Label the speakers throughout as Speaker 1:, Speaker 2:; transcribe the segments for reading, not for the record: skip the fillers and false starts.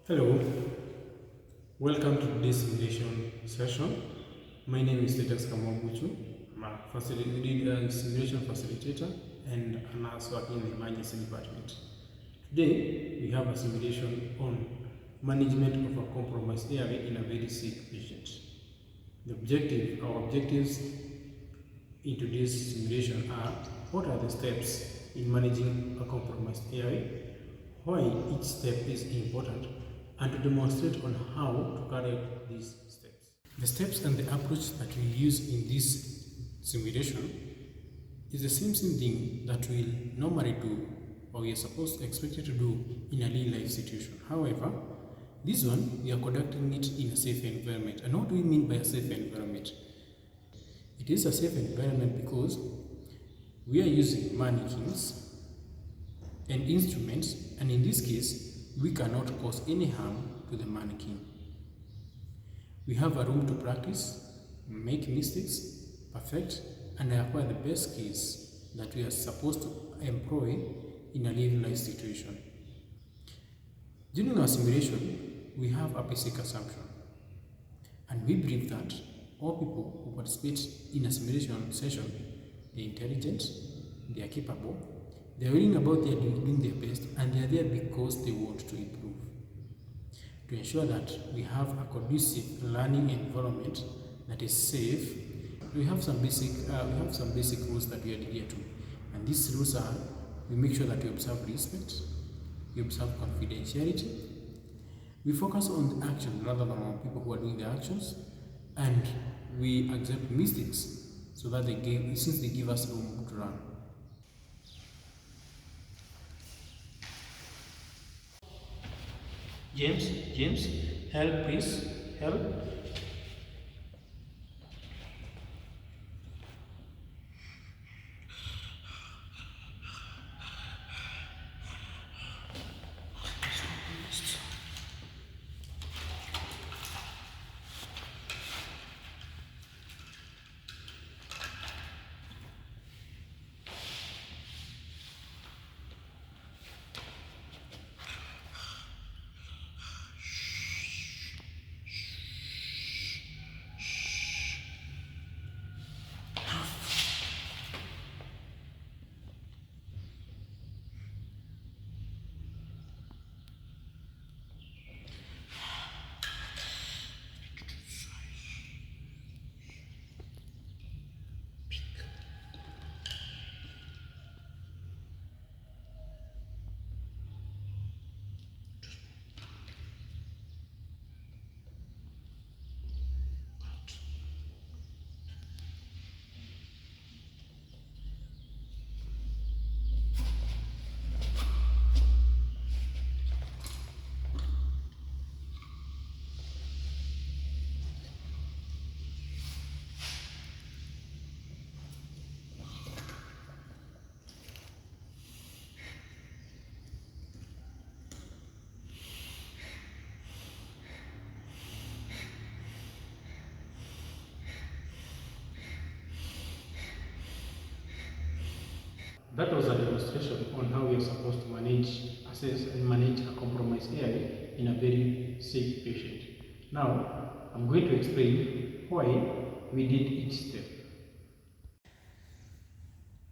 Speaker 1: Hello, welcome to today's simulation session. My name is Letex Kamobuchu. I'm a simulation facilitator and a nurse working in the emergency department. Today, we have a simulation on management of a compromised airway in a very sick patient. Our objectives in today's simulation are: what are the steps in managing a compromised airway, why each step is important, and to demonstrate on how to carry out these steps. The steps and the approach that we use in this simulation is the same thing that we'll normally do, or we are expected to do in a real life situation. However, this one we are conducting it in a safe environment. And what do we mean by a safe environment? It is a safe environment because we are using mannequins and instruments, and in this case we cannot cause any harm to the mannequin. We have a room to practice, make mistakes, perfect, and acquire the best skills that we are supposed to employ in a real life situation. During our simulation, we have a basic assumption, and we believe that all people who participate in a simulation session, they are intelligent, they are capable, they are willing about their doing their best, and they are there because they want to improve. To ensure that we have a conducive learning environment that is safe, we have some basic rules that we adhere to, and these rules are: we make sure that we observe respect, we observe confidentiality, we focus on the action rather than on people who are doing the actions, and we accept mistakes so that they give us room to run. James, help please, help. That was a demonstration on how we are supposed to assess and manage a compromised airway in a very sick patient. Now, I'm going to explain why we did each step.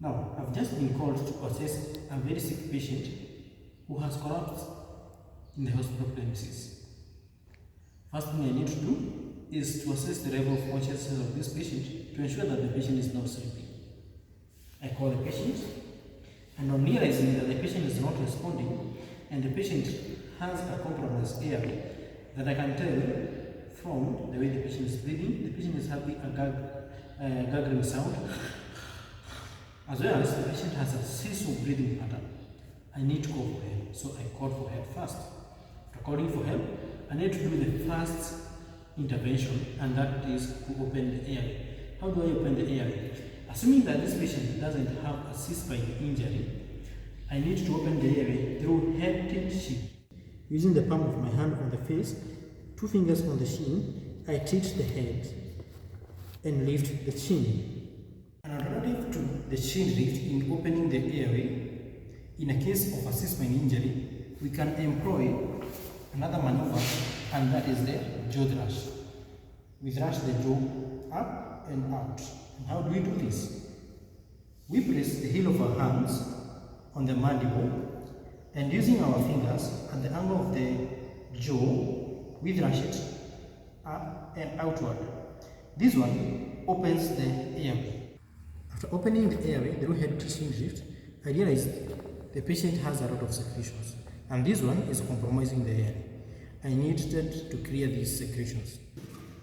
Speaker 1: Now, I've just been called to assess a very sick patient who has collapsed in the hospital premises. First thing I need to do is to assess the level of consciousness of this patient to ensure that the patient is not sleeping. I call the patient, and on realizing that the patient is not responding and the patient has a compromised airway, that I can tell from the way the patient is breathing, the patient is having a gargling sound, as well as the patient has a seesaw breathing pattern. I need to call for help, so I called for help first. After calling for help, I need to do the first intervention, and that is to open the airway. How do I open the airway? Assuming that this patient doesn't have a C-spine injury, I need to open the airway through head tilt shin. Using the palm of my hand on the face, 2 fingers on the shin, I tilt the head and lift the chin. An alternative to the chin lift in opening the airway, in a case of a C-spine injury, we can employ
Speaker 2: another maneuver, and that is the jaw thrust. We thrust the jaw up and out. And how do we do this? We press the heel of our hands on the mandible, and using our fingers at the angle of the jaw, we thrush it up and outward. This one opens the airway. After opening the airway through head tissue drift, I realized the patient has a lot of secretions, and this one is compromising the airway. I needed to clear these secretions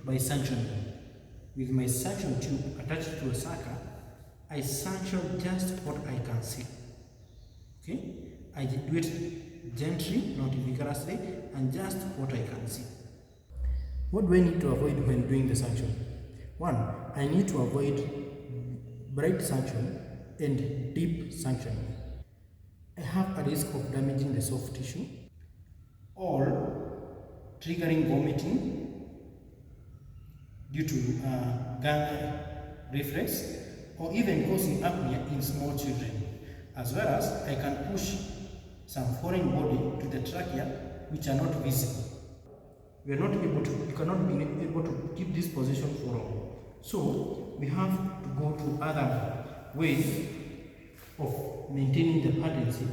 Speaker 2: by suctioning. With my suction tube attached to a sucker, I suction just what I can see. Okay? I do it gently, not vigorously, and just what I can see. What do I need to avoid when doing the suction? One, I need to avoid bright suction and deep suctioning. I have a risk of damaging the soft tissue or triggering vomiting due to gang reflex, or even causing apnea in small children, as well as I can push some foreign body to the trachea which are not visible. You cannot be able to keep this position for long. So we have to go to other ways of maintaining the patency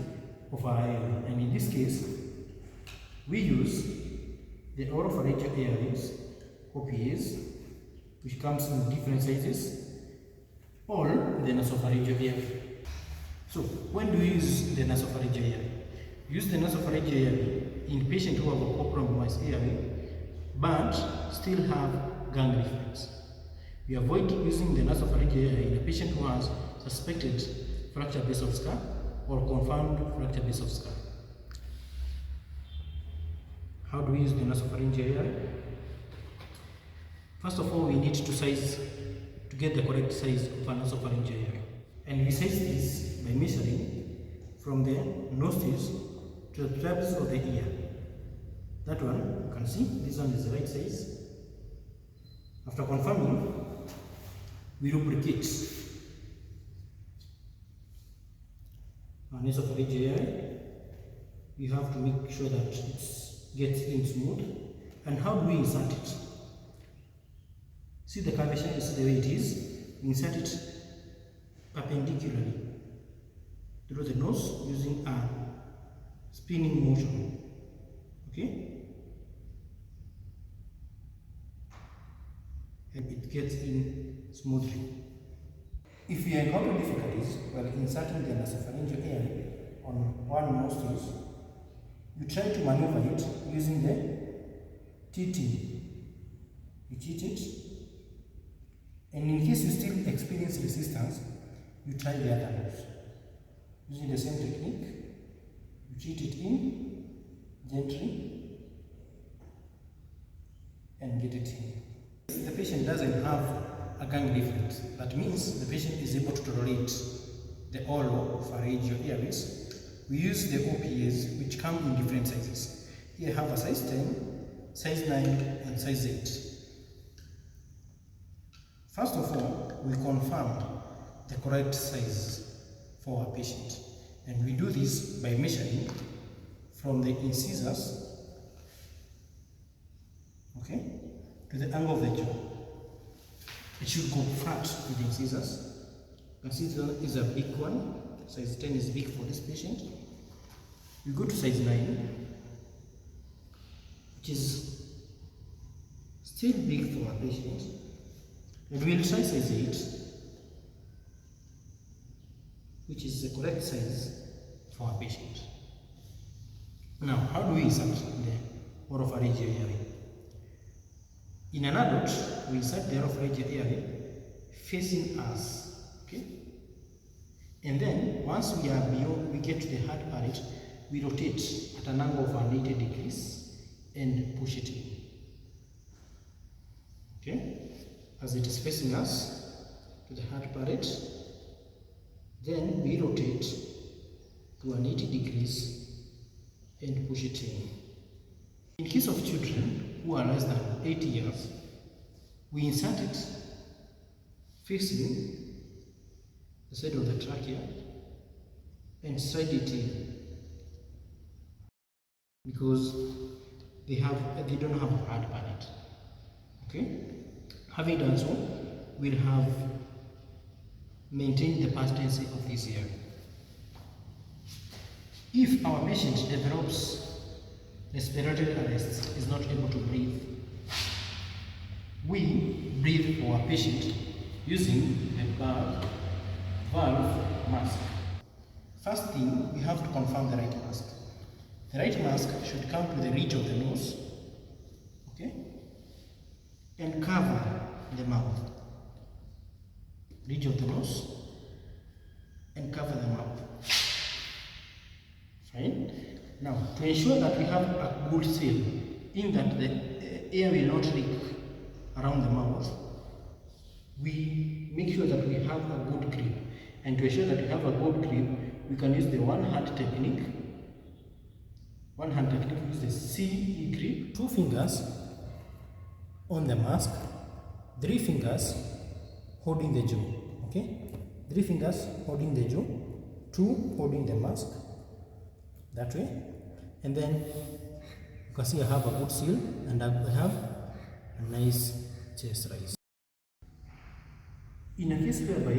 Speaker 2: of our airway. And in this case, we use the oropharyngeal airways, OPAs, which comes in different sizes, or the nasopharyngeal airway. So when do we use the nasopharyngeal airway? Use the nasopharyngeal airway in patients who have a compromised airway but still have gang reflex. We avoid using the nasopharyngeal airway in a patient who has suspected fracture base of skull or confirmed fracture base of skull. How do we use the nasopharyngeal airway? First of all, we need to get the correct size of a nasopharyngeal airway. And we size this by measuring from the nostrils to the traps of the ear. That one, you can see, this one is the right size. After confirming, we lubricate our nasopharyngeal airway. We have to make sure that it gets in smooth. And how do we insert it? See the curvature, you see the way it is. We insert it perpendicularly through the nose using a spinning motion. Okay? And it gets in smoothly. If you encounter difficulties while inserting the nasopharyngeal airway on one nostril, you try to maneuver it using the teething. You teeth it, and in case you still experience resistance, you try the other nose. Using the same technique, you teeth it in gently and get it in. The patient doesn't have a gang reflex. That means the patient is able to tolerate the oropharyngeal airways. We use the OPAs, which come in different sizes. Here I have a size 10, size 9, and size 8. First of all, we confirm the correct size for our patient. And we do this by measuring from the incisors, okay, to the angle of the jaw. It should go flat with the incisors. You can see this is a big one. Size 10 is big for this patient. We go to size 9, which is still big for our patient. And we'll try size 8, which is the correct size for our patient. Now, how do we insert the oropharyngeal airway? In an adult, we insert the oropharyngeal airway facing us, okay? And then, once we are beyond, we get to the hard part, we rotate at an angle of 180 degrees and push it in. Okay? As it is facing us to the hard part, then we rotate to 180 degrees and push it in. In case of children who are less than 8 years, we insert it facing the side of the trachea and slide it in, because they don't have hard palate. Okay? Having done so, we'll have maintained the patency of this area. If our patient develops respiratory arrest, is not able to breathe, we breathe for our patient using the valve mask. First thing, we have to confirm the right mask. The right mask should come to the ridge of the nose, okay, and cover the mouth. Ridge of the nose and cover the mouth. Fine. Now, to ensure that we have a good seal, in that the air will not leak around the mouth, we make sure that we have a good grip. And to ensure that we have a good grip, we can use the one-hand technique. One-hand technique is the CE grip. 2 fingers on the mask, 3 fingers holding the jaw. Okay? 3 fingers holding the jaw, 2 holding the mask. That way. And then you can see I have a good seal and I have a nice chest rise. In a case whereby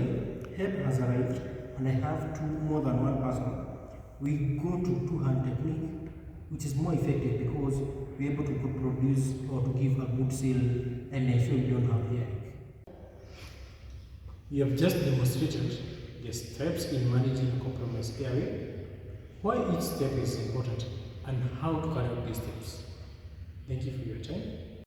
Speaker 2: help has arrived and I have more than one person, we go to 2-hand technique, which is more effective because we're able to produce or to give a good seal and ensure we don't have headache.
Speaker 1: We have just demonstrated the steps in managing a compromised airway, why each step is important, and how to carry out these steps. Thank you for your time.